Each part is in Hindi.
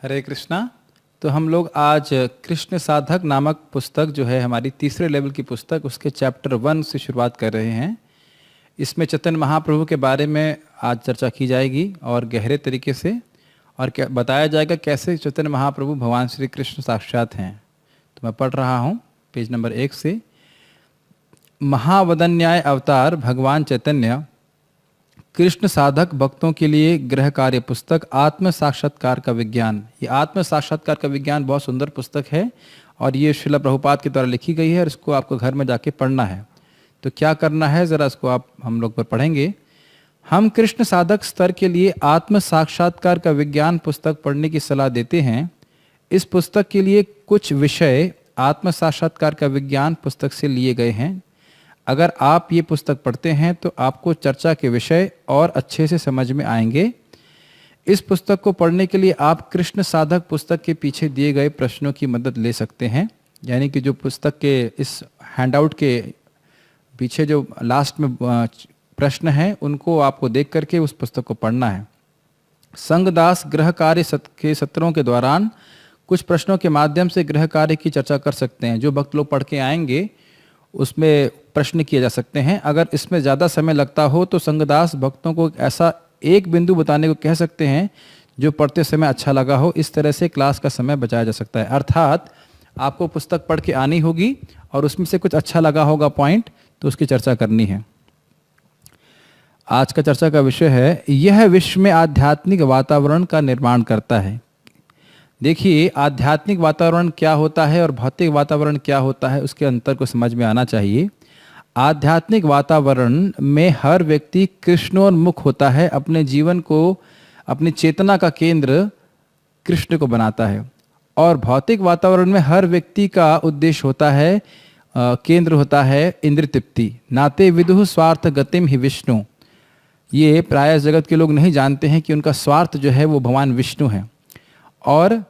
हरे कृष्णा। तो हम लोग आज कृष्ण साधक नामक पुस्तक जो है हमारी तीसरे लेवल की पुस्तक, उसके चैप्टर 1 से शुरुआत कर रहे हैं। इसमें चैतन्य महाप्रभु के बारे में आज चर्चा की जाएगी और गहरे तरीके से, और क्या बताया जाएगा कैसे चैतन्य महाप्रभु भगवान श्री कृष्ण साक्षात हैं। तो मैं पढ़ रहा हूँ पेज नंबर 1 से। महावदन्याय अवतार भगवान चैतन्य कृष्ण साधक भक्तों के लिए गृह कार्य पुस्तक आत्म साक्षात्कार का विज्ञान। ये आत्म साक्षात्कार का विज्ञान बहुत सुंदर पुस्तक है और ये श्रील प्रभुपाद के द्वारा लिखी गई है और इसको आपको घर में जाके पढ़ना है। तो क्या करना है ज़रा इसको आप हम लोग पर पढ़ेंगे। हम कृष्ण साधक स्तर के लिए आत्म साक्षात्कार का विज्ञान पुस्तक पढ़ने की सलाह देते हैं। इस पुस्तक के लिए कुछ विषय आत्म साक्षात्कार का विज्ञान पुस्तक से लिए गए हैं। अगर आप ये पुस्तक पढ़ते हैं तो आपको चर्चा के विषय और अच्छे से समझ में आएंगे। इस पुस्तक को पढ़ने के लिए आप कृष्ण साधक पुस्तक के पीछे दिए गए प्रश्नों की मदद ले सकते हैं। यानी कि जो पुस्तक के इस हैंडआउट के पीछे जो लास्ट में प्रश्न हैं उनको आपको देख करके उस पुस्तक को पढ़ना है। संगदास गृह कार्य के सत्रों के दौरान कुछ प्रश्नों के माध्यम से गृह कार्य की चर्चा कर सकते हैं। जो भक्त लोग पढ़ के आएंगे उसमें प्रश्न किए जा सकते हैं। अगर इसमें ज़्यादा समय लगता हो तो संगदास भक्तों को ऐसा एक बिंदु बताने को कह सकते हैं जो पढ़ते समय अच्छा लगा हो। इस तरह से क्लास का समय बचाया जा सकता है। अर्थात आपको पुस्तक पढ़ के आनी होगी और उसमें से कुछ अच्छा लगा होगा पॉइंट, तो उसकी चर्चा करनी है। आज का चर्चा का विषय है, यह विश्व में आध्यात्मिक वातावरण का निर्माण करता है। देखिए, आध्यात्मिक वातावरण क्या होता है और भौतिक वातावरण क्या होता है, उसके अंतर को समझ में आना चाहिए। आध्यात्मिक वातावरण में हर व्यक्ति कृष्णोन्मुख होता है, अपने जीवन को, अपनी चेतना का केंद्र कृष्ण को बनाता है। और भौतिक वातावरण में हर व्यक्ति का उद्देश्य होता है, केंद्र होता है इंद्र तृप्ति। नाते विदुः स्वार्थ गतिम ही विष्णु। ये प्राय जगत के लोग नहीं जानते हैं कि उनका स्वार्थ जो है वो भगवान विष्णु है। और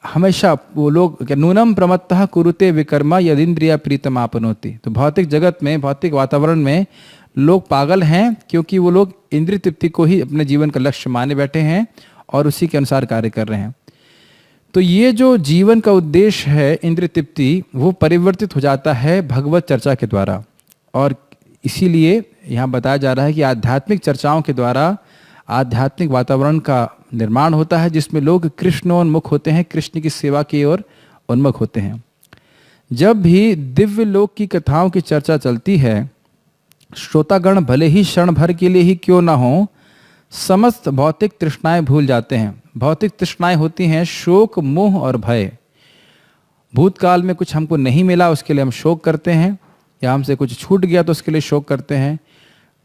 हमेशा वो लोग नूनम प्रमत्तः कुरुते विकर्मा यदिंद्रिया प्रीतम आपनोति। तो भौतिक जगत में, भौतिक वातावरण में लोग पागल हैं क्योंकि वो लोग इंद्रिय तृप्ति को ही अपने जीवन का लक्ष्य माने बैठे हैं और उसी के अनुसार कार्य कर रहे हैं। तो ये जो जीवन का उद्देश्य है इंद्रिय तृप्ति, वो परिवर्तित हो जाता है भगवत चर्चा के द्वारा। और इसीलिए यहाँ बताया जा रहा है कि आध्यात्मिक चर्चाओं के द्वारा आध्यात्मिक वातावरण का निर्माण होता है जिसमें लोग कृष्णोन्मुख होते हैं, कृष्ण की सेवा की ओर उन्मुख होते हैं। जब भी दिव्य लोक की कथाओं की चर्चा चलती है, श्रोतागण भले ही क्षण भर के लिए ही क्यों ना हो, समस्त भौतिक तृष्णाएं भूल जाते हैं। भौतिक तृष्णाएं होती हैं शोक, मोह और भय। भूतकाल में कुछ हमको नहीं मिला उसके लिए हम शोक करते हैं, या हमसे कुछ छूट गया तो उसके लिए शोक करते हैं।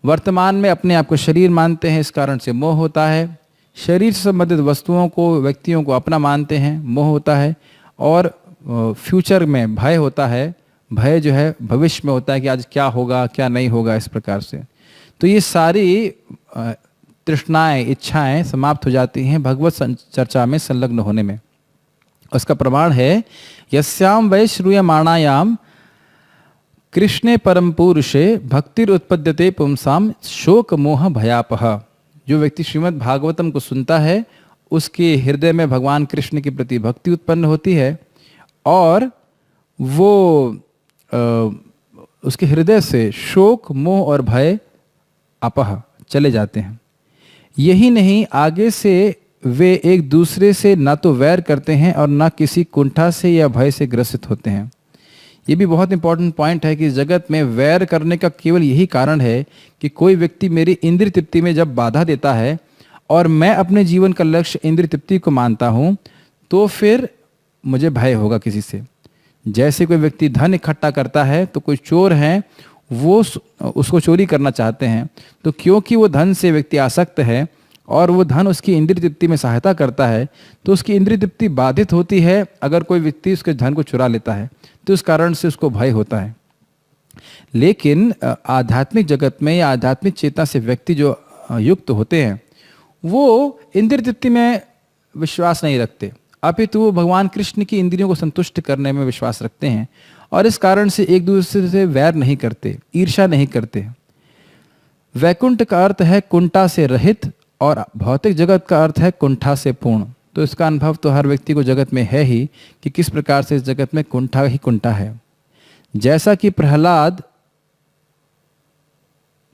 वर्तमान में अपने आप को शरीर मानते हैं, इस कारण से मोह होता है। शरीर से संबंधित वस्तुओं को, व्यक्तियों को अपना मानते हैं, मोह होता है। और फ्यूचर में भय होता है। भय जो है भविष्य में होता है कि आज क्या होगा क्या नहीं होगा, इस प्रकार से। तो ये सारी तृष्णाएं, इच्छाएं समाप्त हो जाती हैं भगवत चर्चा में संलग्न होने में। उसका प्रमाण है, यस्याम वै श्रूयमाणायाम कृष्णे परम पुरुषे भक्तिर उत्पद्यते पुंसाम शोक मोह भयापह। जो व्यक्ति श्रीमद् भागवतम को सुनता है उसके हृदय में भगवान कृष्ण के प्रति भक्ति उत्पन्न होती है और वो उसके हृदय से शोक, मोह और भय अपह चले जाते हैं। यही नहीं, आगे से वे एक दूसरे से न तो वैर करते हैं और न किसी कुंठा से या भय से ग्रसित होते हैं। ये भी बहुत इंपॉर्टेंट पॉइंट है कि जगत में वैर करने का केवल यही कारण है कि कोई व्यक्ति मेरी इंद्रिय तृप्ति में जब बाधा देता है और मैं अपने जीवन का लक्ष्य इंद्रिय तृप्ति को मानता हूँ, तो फिर मुझे भय होगा किसी से। जैसे कोई व्यक्ति धन इकट्ठा करता है तो कोई चोर हैं, वो उसको चोरी करना चाहते हैं, तो क्योंकि वो धन से व्यक्ति आसक्त है और वो धन उसकी इंद्रिय तृप्ति में सहायता करता है, तो उसकी इंद्रिय तृप्ति बाधित होती है अगर कोई व्यक्ति उसके धन को चुरा लेता है, तो इस कारण से उसको भय होता है। लेकिन आध्यात्मिक जगत में या आध्यात्मिक चेतना से व्यक्ति जो युक्त होते हैं वो इंद्रिय तृप्ति में विश्वास नहीं रखते, अपितु वो भगवान कृष्ण की इंद्रियों को संतुष्ट करने में विश्वास रखते हैं और इस कारण से एक दूसरे से वैर नहीं करते, ईर्ष्या नहीं करते। वैकुंठ का अर्थ है कुंठा से रहित और भौतिक जगत का अर्थ है कुंठा से पूर्ण। तो इसका अनुभव तो हर व्यक्ति को जगत में है ही कि किस प्रकार से इस जगत में कुंठा ही कुंठा है। जैसा कि प्रहलाद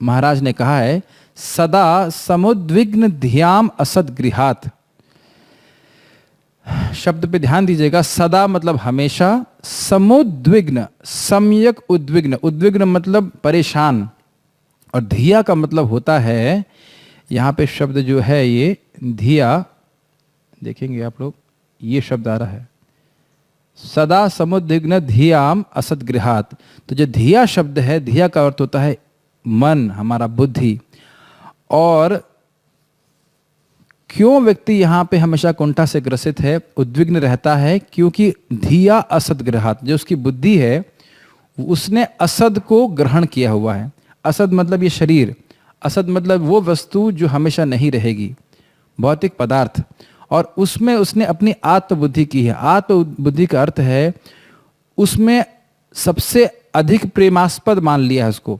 महाराज ने कहा है, सदा समुद्विग्न ध्याम असद गृहात। शब्द पे ध्यान दीजिएगा, सदा मतलब हमेशा, समुद्विग्न सम्यक उद्विग्न, उद्विग्न मतलब परेशान, और धिया का मतलब होता है, यहाँ पे शब्द जो है ये धिया, देखेंगे आप लोग, ये शब्द आ रहा है, सदा समुद्विग्न धियाम असद गृहात। तो जो धिया शब्द है, धिया का अर्थ होता है मन, हमारा बुद्धि। और क्यों व्यक्ति यहाँ पे हमेशा कुंठा से ग्रसित है, उद्विग्न रहता है? क्योंकि धिया असद गृहात, जो उसकी बुद्धि है उसने असद को ग्रहण किया हुआ है। असद मतलब ये शरीर, असद मतलब वो वस्तु जो हमेशा नहीं रहेगी, भौतिक पदार्थ, और उसमें उसने अपनी आत्मबुद्धि की है। आत्मबुद्धि का अर्थ है उसमें सबसे अधिक प्रेमास्पद मान लिया है उसको,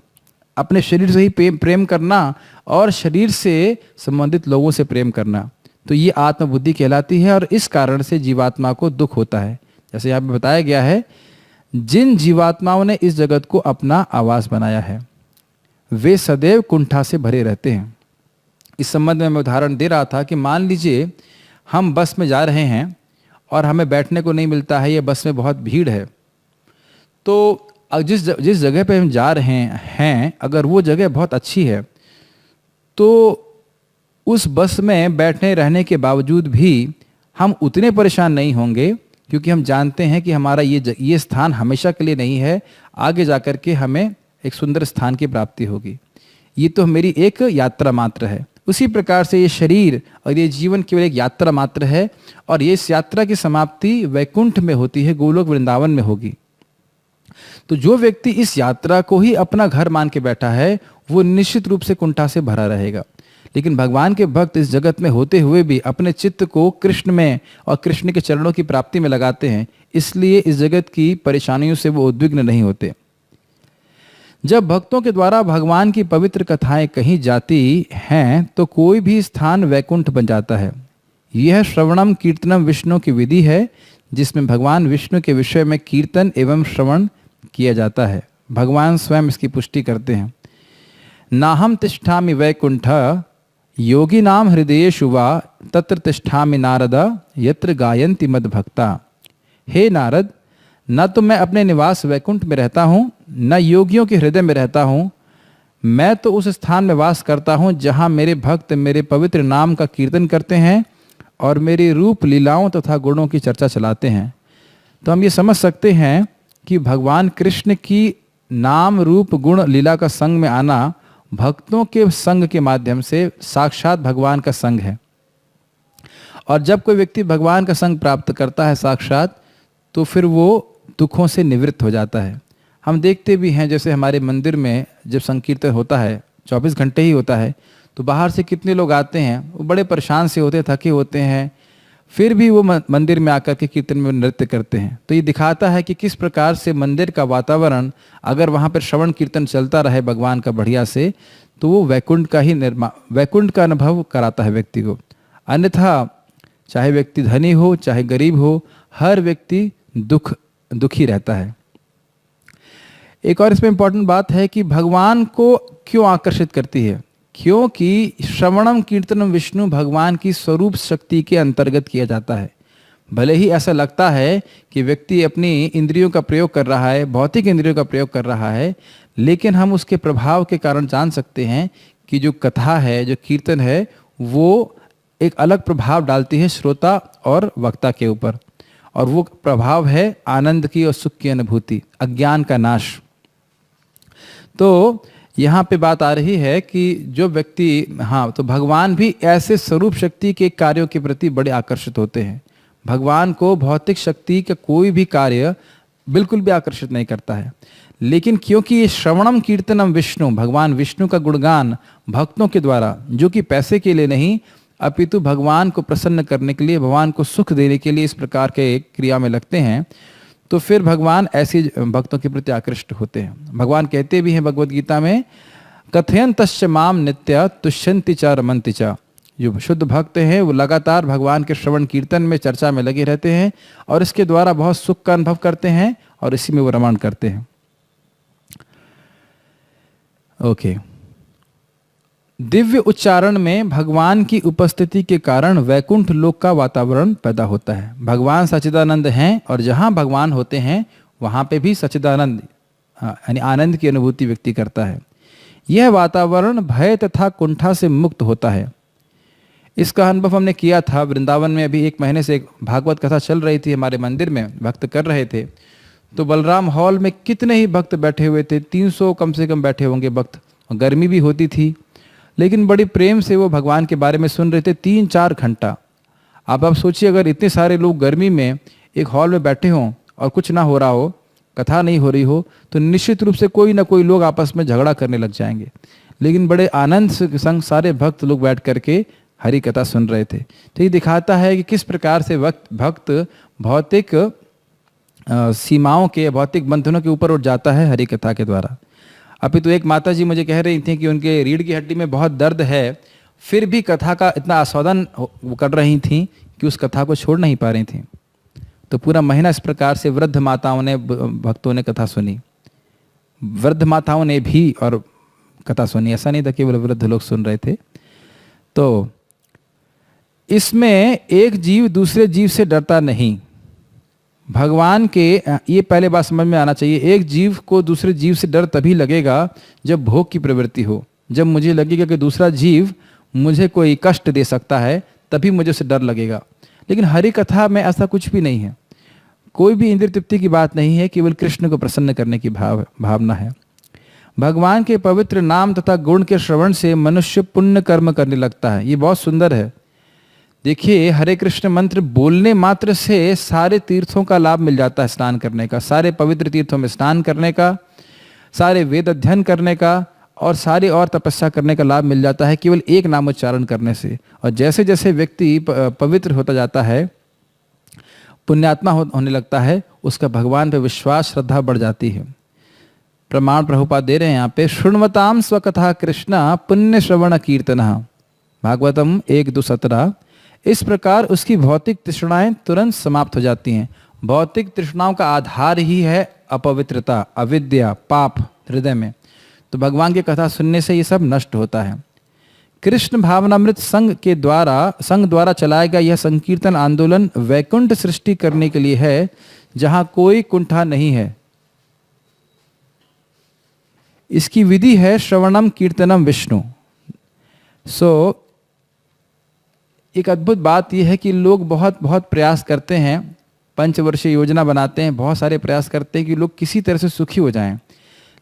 अपने शरीर से ही प्रेम करना और शरीर से संबंधित लोगों से प्रेम करना, तो ये आत्मबुद्धि कहलाती है। और इस कारण से जीवात्मा को दुख होता है। जैसे यहाँ पे बताया गया है, जिन जीवात्माओं ने इस जगत को अपना आवास बनाया है वे सदैव कुंठा से भरे रहते हैं। इस संबंध में मैं उदाहरण दे रहा था कि मान लीजिए हम बस में जा रहे हैं और हमें बैठने को नहीं मिलता है, ये बस में बहुत भीड़ है, तो जिस जगह पे हम जा रहे हैं अगर वो जगह बहुत अच्छी है तो उस बस में बैठने रहने के बावजूद भी हम उतने परेशान नहीं होंगे, क्योंकि हम जानते हैं कि हमारा ये स्थान हमेशा के लिए नहीं है, आगे जाकर के हमें एक सुंदर स्थान की प्राप्ति होगी। ये तो मेरी एक यात्रा मात्र है। उसी प्रकार से ये शरीर और ये जीवन केवल एक यात्रा मात्र है, और ये इस यात्रा की समाप्ति वैकुंठ में होती है, गोलोक वृंदावन में होगी। तो जो व्यक्ति इस यात्रा को ही अपना घर मान के बैठा है वो निश्चित रूप से कुंठा से भरा रहेगा। लेकिन भगवान के भक्त इस जगत में होते हुए भी अपने चित्त को कृष्ण में और कृष्ण के चरणों की प्राप्ति में लगाते हैं, इसलिए इस जगत की परेशानियों से वो उद्विग्न नहीं होते। जब भक्तों के द्वारा भगवान की पवित्र कथाएं कही जाती हैं तो कोई भी स्थान वैकुंठ बन जाता है। यह श्रवणम कीर्तनम विष्णु की विधि है, जिसमें भगवान विष्णु के विषय में कीर्तन एवं श्रवण किया जाता है। भगवान स्वयं इसकी पुष्टि करते हैं। नाहम तिष्ठामि वैकुंठ योगी नाम हृदयेषु वा तत्र तिष्ठामि नारद यत्र गायन्ति मद भक्ता। हे नारद, न तो मैं अपने निवास वैकुंठ में रहता हूँ, न योगियों के हृदय में रहता हूँ। मैं तो उस स्थान में वास करता हूँ जहाँ मेरे भक्त मेरे पवित्र नाम का कीर्तन करते हैं और मेरी रूप लीलाओं तथा गुणों की चर्चा चलाते हैं। तो हम ये समझ सकते हैं कि भगवान कृष्ण की नाम रूप गुण लीला का संग में आना भक्तों के संग के माध्यम से साक्षात भगवान का संग है। और जब कोई व्यक्ति भगवान का संग प्राप्त करता है साक्षात, तो फिर वो दुखों से निवृत्त हो जाता है। हम देखते भी हैं, जैसे हमारे मंदिर में जब संकीर्तन होता है 24 घंटे ही होता है, तो बाहर से कितने लोग आते हैं, वो बड़े परेशान से होते, थके होते हैं, फिर भी वो मंदिर में आकर के कीर्तन में नृत्य करते हैं। तो ये दिखाता है कि किस प्रकार से मंदिर का वातावरण, अगर वहाँ पर श्रवण कीर्तन चलता रहे भगवान का बढ़िया से, तो वो वैकुंठ का ही वैकुंठ का अनुभव कराता है व्यक्ति को। अन्यथा चाहे व्यक्ति धनी हो चाहे गरीब हो, हर व्यक्ति दुखी रहता है। एक और इसमें इंपॉर्टेंट बात है कि भगवान को क्यों आकर्षित करती है, क्योंकि श्रवणम कीर्तनम विष्णु भगवान की स्वरूप शक्ति के अंतर्गत किया जाता है। भले ही ऐसा लगता है कि व्यक्ति अपनी इंद्रियों का प्रयोग कर रहा है, भौतिक इंद्रियों का प्रयोग कर रहा है, लेकिन हम उसके प्रभाव के कारण जान सकते हैं कि जो कथा है, जो कीर्तन है, वो एक अलग प्रभाव डालती है श्रोता और वक्ता के ऊपर, और वो प्रभाव है आनंद की और सुख की अनुभूति, अज्ञान का नाश। तो यहाँ पे बात आ रही है कि जो व्यक्ति, हाँ, तो भगवान भी ऐसे स्वरूप शक्ति के कार्यों के प्रति बड़े आकर्षित होते हैं। भगवान को भौतिक शक्ति का कोई भी कार्य बिल्कुल भी आकर्षित नहीं करता है, लेकिन क्योंकि ये श्रवणम कीर्तनम विष्णु, भगवान विष्णु का गुणगान भक्तों के द्वारा, जो कि पैसे के लिए नहीं अपितु भगवान को प्रसन्न करने के लिए, भगवान को सुख देने के लिए इस प्रकार के क्रिया में लगते हैं, तो फिर भगवान ऐसे भक्तों के प्रति आकृष्ट होते हैं। भगवान कहते भी हैं भगवद गीता में, कथयन्तश्च माम नित्य तुष्यन्ति च रमन्ति च, जो शुद्ध भक्त हैं वो लगातार भगवान के श्रवण कीर्तन में, चर्चा में लगे रहते हैं और इसके द्वारा बहुत सुख का अनुभव करते हैं और इसी में वो रमण करते हैं। ओके। दिव्य उच्चारण में भगवान की उपस्थिति के कारण वैकुंठ लोक का वातावरण पैदा होता है। भगवान सच्चिदानंद हैं और जहाँ भगवान होते हैं वहाँ पे भी सच्चिदानंद यानी आनंद की अनुभूति व्यक्ति करता है। यह वातावरण भय तथा कुंठा से मुक्त होता है। इसका अनुभव हमने किया था वृंदावन में। अभी 1 महीने से एक भागवत कथा चल रही थी हमारे मंदिर में, भक्त कर रहे थे। तो बलराम हॉल में कितने ही भक्त बैठे हुए थे, 300 कम से कम बैठे होंगे भक्त। गर्मी भी होती थी लेकिन बड़ी प्रेम से वो भगवान के बारे में सुन रहे थे 3-4 घंटा। आप सोचिए अगर इतने सारे लोग गर्मी में एक हॉल में बैठे हों और कुछ ना हो रहा हो, कथा नहीं हो रही हो, तो निश्चित रूप से कोई ना कोई लोग आपस में झगड़ा करने लग जाएंगे। लेकिन बड़े आनंद के संग सारे भक्त लोग बैठ करके हरि कथा सुन रहे थे। तो ये दिखाता है कि किस प्रकार से भक्त भौतिक सीमाओं के, भौतिक बंधनों के ऊपर उठ जाता है हरि कथा के द्वारा। अभी तो एक माता जी मुझे कह रही थी कि उनके रीढ़ की हड्डी में बहुत दर्द है, फिर भी कथा का इतना आस्वादन कर रही थी कि उस कथा को छोड़ नहीं पा रही थी। तो पूरा महीना इस प्रकार से वृद्ध माताओं ने, भक्तों ने कथा सुनी। वृद्ध माताओं ने भी और कथा सुनी, ऐसा नहीं था केवल वृद्ध लोग सुन रहे थे। तो इसमें एक जीव दूसरे जीव से डरता नहीं। भगवान के, ये पहले बात समझ में आना चाहिए, एक जीव को दूसरे जीव से डर तभी लगेगा जब भोग की प्रवृत्ति हो। जब मुझे लगेगा कि दूसरा जीव मुझे कोई कष्ट दे सकता है तभी मुझे उससे डर लगेगा। लेकिन हरि कथा में ऐसा कुछ भी नहीं है, कोई भी इंद्रिय तृप्ति की बात नहीं है, केवल कृष्ण को प्रसन्न करने की भावना है। भगवान के पवित्र नाम तथा गुण के श्रवण से मनुष्य पुण्य कर्म करने लगता है। ये बहुत सुंदर है। देखिए, हरे कृष्ण मंत्र बोलने मात्र से सारे तीर्थों का लाभ मिल जाता है, स्नान करने का, सारे पवित्र तीर्थों में स्नान करने का, सारे वेद अध्ययन करने का और सारी और तपस्या करने का लाभ मिल जाता है केवल एक नाम उच्चारण करने से। और जैसे जैसे व्यक्ति पवित्र होता जाता है, पुण्यात्मा होने लगता है, उसका भगवान पे विश्वास, श्रद्धा बढ़ जाती है। प्रमाण प्रभुपाद दे रहे हैं यहाँ पे, शृण्वताम स्वकथा कृष्णा पुण्य श्रवण कीर्तन, भागवतम 1:2-17। इस प्रकार उसकी भौतिक तृष्णाएं तुरंत समाप्त हो जाती हैं। भौतिक तृष्णाओं का आधार ही है अपवित्रता, अविद्या, पाप हृदय में। तो भगवान की कथा सुनने से ये सब नष्ट होता है। कृष्ण भावनामृत संघ द्वारा चलाया गया यह संकीर्तन आंदोलन वैकुंठ सृष्टि करने के लिए है, जहां कोई कुंठा नहीं है। इसकी विधि है श्रवणम कीर्तनम विष्णु। एक अद्भुत बात यह है कि लोग बहुत बहुत प्रयास करते हैं, पंचवर्षीय योजना बनाते हैं, बहुत सारे प्रयास करते हैं कि लोग किसी तरह से सुखी हो जाएं,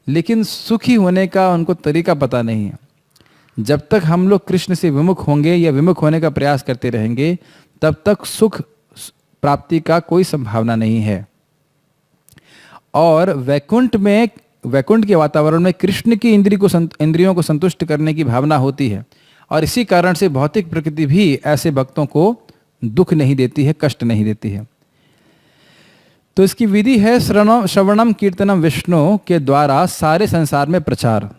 लेकिन सुखी होने का उनको तरीका पता नहीं है। जब तक हम लोग कृष्ण से विमुख होंगे या विमुख होने का प्रयास करते रहेंगे, तब तक सुख प्राप्ति का कोई संभावना नहीं है। और वैकुंठ के वातावरण में कृष्ण की इंद्रियों को संतुष्ट करने की भावना होती है, और इसी कारण से भौतिक प्रकृति भी ऐसे भक्तों को दुख नहीं देती है, कष्ट नहीं देती है। तो इसकी विधि है श्रवणम कीर्तनम विष्णु के द्वारा सारे संसार में प्रचार।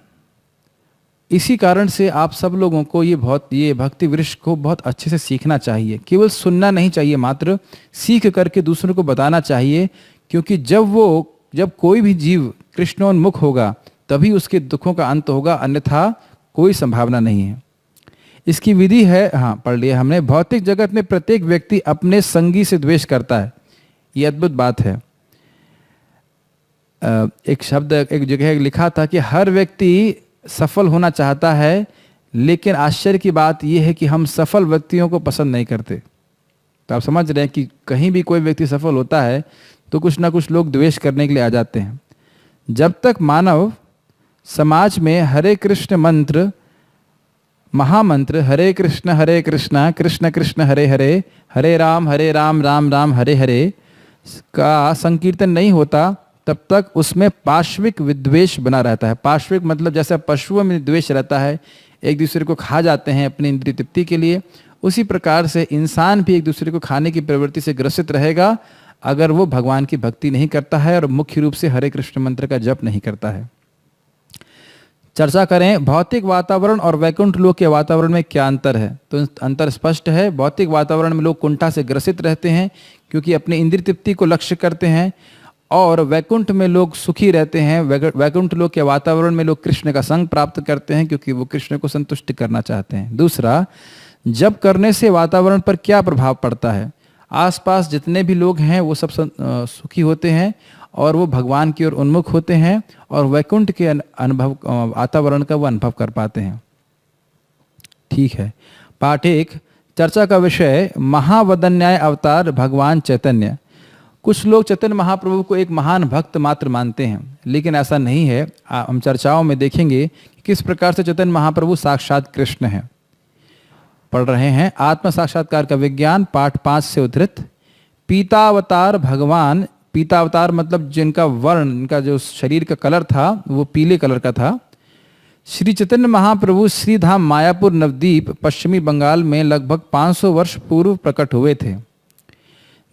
इसी कारण से आप सब लोगों को ये भक्ति वृक्ष को बहुत अच्छे से सीखना चाहिए। केवल सुनना नहीं चाहिए, मात्र सीख करके दूसरों को बताना चाहिए, क्योंकि जब कोई भी जीव कृष्णोन्मुख होगा तभी उसके दुखों का अंत होगा, अन्यथा कोई संभावना नहीं है। इसकी विधि है, हाँ पढ़ लिया हमने, भौतिक जगत में प्रत्येक व्यक्ति अपने संगी से द्वेष करता है। ये अद्भुत बात है। एक शब्द एक जगह लिखा था कि हर व्यक्ति सफल होना चाहता है, लेकिन आश्चर्य की बात यह है कि हम सफल व्यक्तियों को पसंद नहीं करते। तो आप समझ रहे हैं कि कहीं भी कोई व्यक्ति सफल होता है तो कुछ ना कुछ लोग द्वेष करने के लिए आ जाते हैं। जब तक मानव समाज में हरे कृष्ण मंत्र, महामंत्र हरे कृष्ण कृष्ण कृष्ण हरे हरे, हरे राम राम राम हरे हरे का संकीर्तन नहीं होता, तब तक उसमें पाश्विक विद्वेष बना रहता है। पाश्विक मतलब जैसे पशुओं में द्वेष रहता है, एक दूसरे को खा जाते हैं अपनी इंद्रिय तृप्ति के लिए, उसी प्रकार से इंसान भी एक दूसरे को खाने की प्रवृत्ति से ग्रसित रहेगा अगर वो भगवान की भक्ति नहीं करता है और मुख्य रूप से हरे कृष्ण मंत्र का जप नहीं करता है। चर्चा करें भौतिक वातावरण और वैकुंठ लोक के वातावरण में क्या अंतर है। तो अंतर स्पष्ट है। भौतिक वातावरण में लोग कुंठा से ग्रसित रहते हैं क्योंकि अपनी इंद्रिय तृप्ति को लक्ष्य करते हैं, और वैकुंठ में लोग सुखी रहते हैं। वैकुंठ लोक के वातावरण में लोग कृष्ण का संग प्राप्त करते हैं क्योंकि वो कृष्ण को संतुष्ट करना चाहते हैं। दूसरा, जप करने से वातावरण पर क्या प्रभाव पड़ता है। आसपास जितने भी लोग हैं वो सब सुखी होते हैं और वो भगवान की ओर उन्मुख होते हैं और वैकुंठ के अनुभव वातावरण का वो अनुभव कर पाते हैं। ठीक है। पाठ 1, चर्चा का विषय महावदन्याय अवतार भगवान चैतन्य। कुछ लोग चैतन्य महाप्रभु को एक महान भक्त मात्र मानते हैं, लेकिन ऐसा नहीं है। हम चर्चाओं में देखेंगे कि किस प्रकार से चैतन्य महाप्रभु साक्षात कृष्ण हैं। पढ़ रहे हैं आत्म साक्षात्कार का विज्ञान, पाठ 5 से उद्धृत। पीतावतार भगवान, पीतावतार मतलब जिनका वर्ण, इनका जो शरीर का कलर था वो पीले कलर का था। श्री चैतन्य महाप्रभु श्रीधाम मायापुर नवद्वीप पश्चिमी बंगाल में लगभग 500 वर्ष पूर्व प्रकट हुए थे।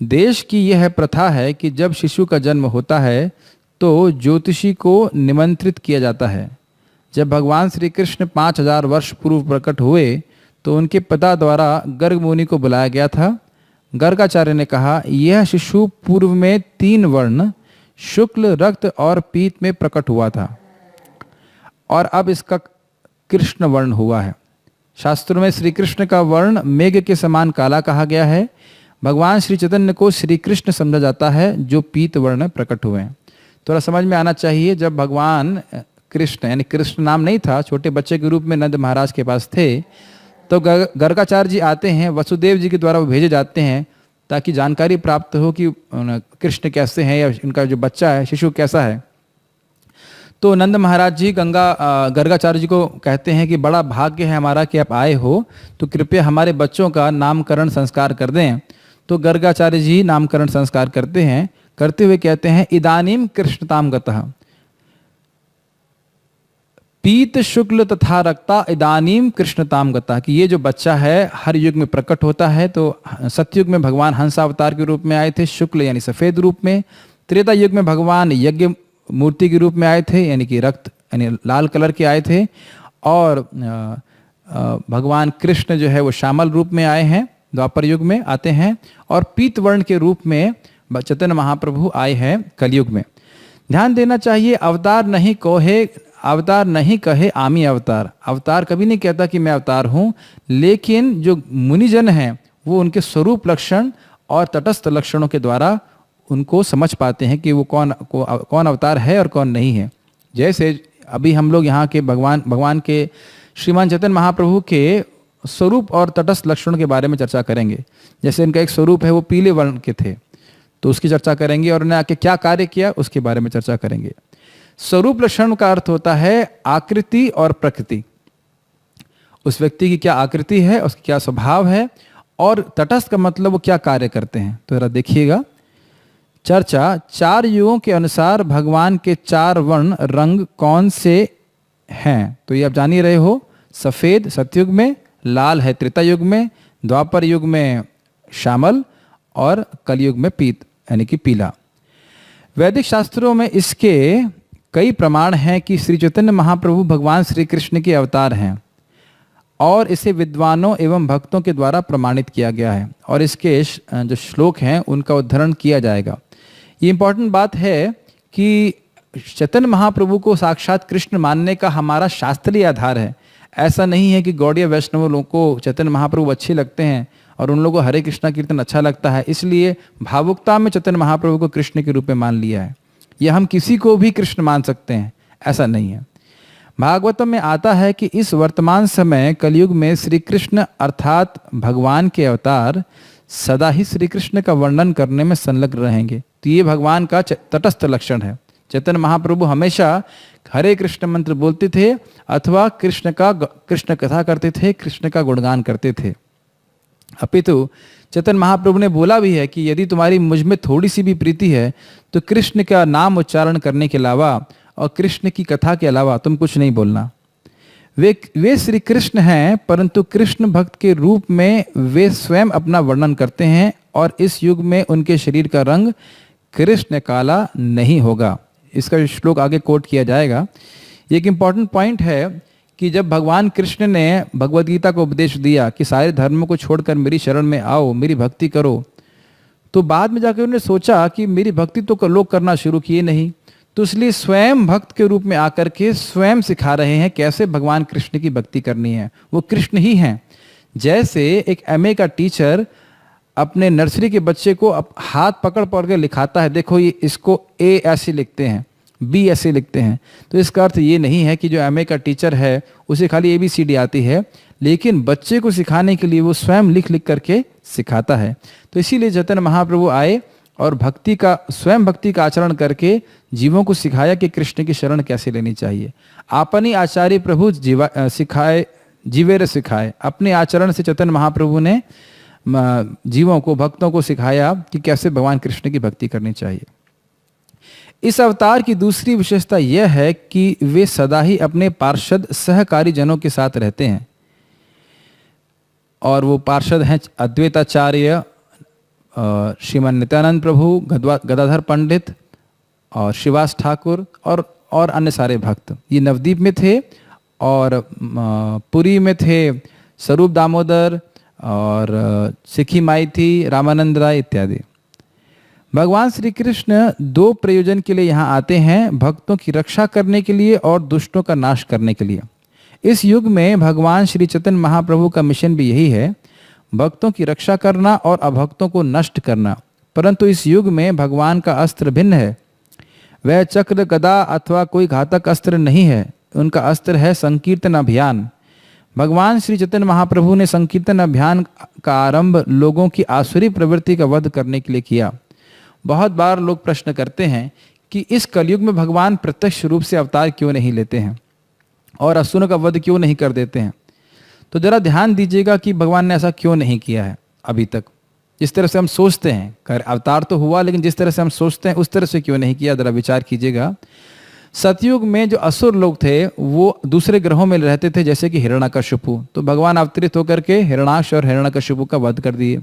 देश की यह प्रथा है कि जब शिशु का जन्म होता है तो ज्योतिषी को निमंत्रित किया जाता है। जब भगवान श्री कृष्ण 5000 वर्ष पूर्व प्रकट हुए तो उनके पिता द्वारा गर्ग मुनि को बुलाया गया था। गर्गाचार्य ने कहा, यह शिशु पूर्व में 3 वर्ण शुक्ल, रक्त और पीत में प्रकट हुआ था और अब इसका कृष्ण वर्ण हुआ है। शास्त्रों में श्री कृष्ण का वर्ण मेघ के समान काला कहा गया है। भगवान श्री चैतन्य को श्री कृष्ण समझा जाता है जो पीत वर्ण में प्रकट हुए हैं। थोड़ा समझ में आना चाहिए, जब भगवान कृष्ण, यानी कृष्ण नाम नहीं था, छोटे बच्चे के रूप में नंद महाराज के पास थे, तो गर्गाचार्य जी आते हैं, वसुदेव जी के द्वारा वो भेजे जाते हैं ताकि जानकारी प्राप्त हो कि कृष्ण कैसे हैं या उनका जो बच्चा है शिशु कैसा है। तो नंद महाराज जी गर्गाचार्य जी को कहते हैं कि बड़ा भाग्य है हमारा कि आप आए हो, तो कृपया हमारे बच्चों का नामकरण संस्कार कर दें। तो गर्गाचार्य जी नामकरण संस्कार करते हैं, करते हुए कहते हैं, इदानीम कृष्णताम गतः, पीत शुक्ल तथा रक्ता इदानीम कृष्णताम गतः, कि ये जो बच्चा है हर युग में प्रकट होता है। तो सतयुग में भगवान हंसावतार के रूप में आए थे, शुक्ल यानी सफेद रूप में। त्रेता युग में भगवान यज्ञ मूर्ति के रूप में आए थे, यानी कि रक्त यानी लाल कलर के आए थे। और भगवान कृष्ण जो है वो श्यामल रूप में आए हैं, द्वापर युग में आते हैं। और पीत वर्ण के रूप में चैतन्य महाप्रभु आए हैं कलयुग में। ध्यान देना चाहिए, अवतार नहीं कहे आमी अवतार। अवतार कभी नहीं कहता कि मैं अवतार हूँ, लेकिन जो मुनिजन हैं वो उनके स्वरूप लक्षण और तटस्थ लक्षणों के द्वारा उनको समझ पाते हैं कि वो कौन अवतार है और कौन नहीं है। जैसे अभी हम लोग यहाँ के भगवान के श्रीमान चैतन्य महाप्रभु के स्वरूप और तटस्थ लक्षणों के बारे में चर्चा करेंगे। जैसे इनका एक स्वरूप है वो पीले वर्ण के थे, तो उसकी चर्चा करेंगे, और उन्होंने आके क्या कार्य किया उसके बारे में चर्चा करेंगे। स्वरूप लक्षण का अर्थ होता है आकृति और प्रकृति, उस व्यक्ति की क्या आकृति है, उसकी क्या स्वभाव है, और तटस्थ का मतलब वो क्या कार्य करते हैं। तो जरा देखिएगा चर्चा, 4 युगों के अनुसार भगवान के 4 वर्ण रंग कौन से हैं। तो ये आप जान ही रहे हो, सफेद सतयुग में, लाल है त्रेता युग में, द्वापर युग में श्यामल, और कलयुग में पीत यानी कि पीला। वैदिक शास्त्रों में इसके कई प्रमाण हैं कि श्री चैतन्य महाप्रभु भगवान श्री कृष्ण के अवतार हैं, और इसे विद्वानों एवं भक्तों के द्वारा प्रमाणित किया गया है, और इसके जो श्लोक हैं उनका उद्धरण किया जाएगा। ये इंपॉर्टेंट बात है कि चैतन्य महाप्रभु को साक्षात कृष्ण मानने का हमारा शास्त्रीय आधार है। ऐसा नहीं है कि गौड़ीय वैष्णव लोगों को चैतन्य महाप्रभु अच्छे लगते हैं और उन लोगों को हरे कृष्णा कीर्तन अच्छा लगता है, इसलिए भावुकता में चैतन्य महाप्रभु को कृष्ण के रूप में मान लिया है। यह हम किसी को भी कृष्ण मान सकते हैं, ऐसा नहीं है। भागवतम में आता है कि इस वर्तमान समय कलयुग में श्री कृष्ण अर्थात भगवान के अवतार सदा ही श्री कृष्ण का वर्णन करने में संलग्न रहेंगे। तो ये भगवान का तटस्थ लक्षण है। चैतन्य महाप्रभु हमेशा हरे कृष्ण मंत्र बोलते थे अथवा कृष्ण कथा करते थे, कृष्ण का गुणगान करते थे। अपितु चैतन्य महाप्रभु ने बोला भी है कि यदि तुम्हारी मुझ में थोड़ी सी भी प्रीति है तो कृष्ण का नाम उच्चारण करने के अलावा और कृष्ण की कथा के अलावा तुम कुछ नहीं बोलना। वे श्री कृष्ण हैं, परंतु कृष्ण भक्त के रूप में वे स्वयं अपना वर्णन करते हैं, और इस युग में उनके शरीर का रंग कृष्ण काला नहीं होगा। इसका श्लोक आगे कोट किया जाएगा। ये एक इम्पॉर्टेंट पॉइंट है कि जब भगवान कृष्ण ने भगवद गीता को उपदेश दिया कि सारे धर्मों को छोड़कर मेरी शरण में आओ, मेरी भक्ति करो, तो बाद में जाकर उन्होंने सोचा कि मेरी भक्ति तो लोग करना शुरू किए नहीं, तो इसलिए स्वयं भक्त के रूप में आकर के स्वयं सिखा रहे हैं कैसे भगवान कृष्ण की भक्ति करनी है। वो कृष्ण ही हैं। जैसे एक एमए का टीचर अपने नर्सरी के बच्चे को हाथ पकड़ पकड़ के लिखाता है, देखो ये इसको ए ऐसे लिखते हैं, बी ऐसे लिखते हैं, तो इसका अर्थ ये नहीं है कि जो एमए का टीचर है उसे खाली ABCD आती है, लेकिन बच्चे को सिखाने के लिए वो स्वयं लिख लिख करके सिखाता है। तो इसीलिए चैतन्य महाप्रभु आए और स्वयं भक्ति का आचरण करके जीवों को सिखाया कि कृष्ण की शरण कैसे लेनी चाहिए। आपनी आचार्य प्रभु सिखाए जीवेर सिखाए, अपने आचरण से चैतन्य महाप्रभु ने जीवों को, भक्तों को सिखाया कि कैसे भगवान कृष्ण की भक्ति करनी चाहिए। इस अवतार की दूसरी विशेषता यह है कि वे सदा ही अपने पार्षद सहकारी जनों के साथ रहते हैं, और वो पार्षद हैं अद्वैताचार्य, श्रीमन नित्यानंद प्रभु, गदाधर पंडित और श्रीवास ठाकुर और अन्य सारे भक्त। ये नवद्वीप में थे और पुरी में थे स्वरूप दामोदर और सिखी माई थी, रामानंद राय इत्यादि। भगवान श्री कृष्ण दो प्रयोजन के लिए यहाँ आते हैं, भक्तों की रक्षा करने के लिए और दुष्टों का नाश करने के लिए। इस युग में भगवान श्री चैतन्य महाप्रभु का मिशन भी यही है, भक्तों की रक्षा करना और अभक्तों को नष्ट करना। परंतु इस युग में भगवान का अस्त्र भिन्न है। वह चक्र, गदा अथवा कोई घातक अस्त्र नहीं है, उनका अस्त्र है संकीर्तन अभियान। भगवान श्री चैतन्य महाप्रभु ने संकीर्तन अभियान का आरंभ लोगों की आसुरी प्रवृत्ति का वध करने के लिए किया। बहुत बार लोग प्रश्न करते हैं कि इस कलयुग में भगवान प्रत्यक्ष रूप से अवतार क्यों नहीं लेते हैं और असुरों का वध क्यों नहीं कर देते हैं। तो जरा ध्यान दीजिएगा कि भगवान ने ऐसा क्यों नहीं किया है अभी तक। जिस तरह से हम सोचते हैं, कर अवतार तो हुआ, लेकिन जिस तरह से हम सोचते हैं उस तरह से क्यों नहीं किया, जरा विचार कीजिएगा। सतयुग में जो असुर लोग थे वो दूसरे ग्रहों में रहते थे, जैसे कि हिरण्यकशिपु, तो भगवान अवतरित होकर के हिरण्याक्ष और हिरण्यकशिपु का वध कर दिए।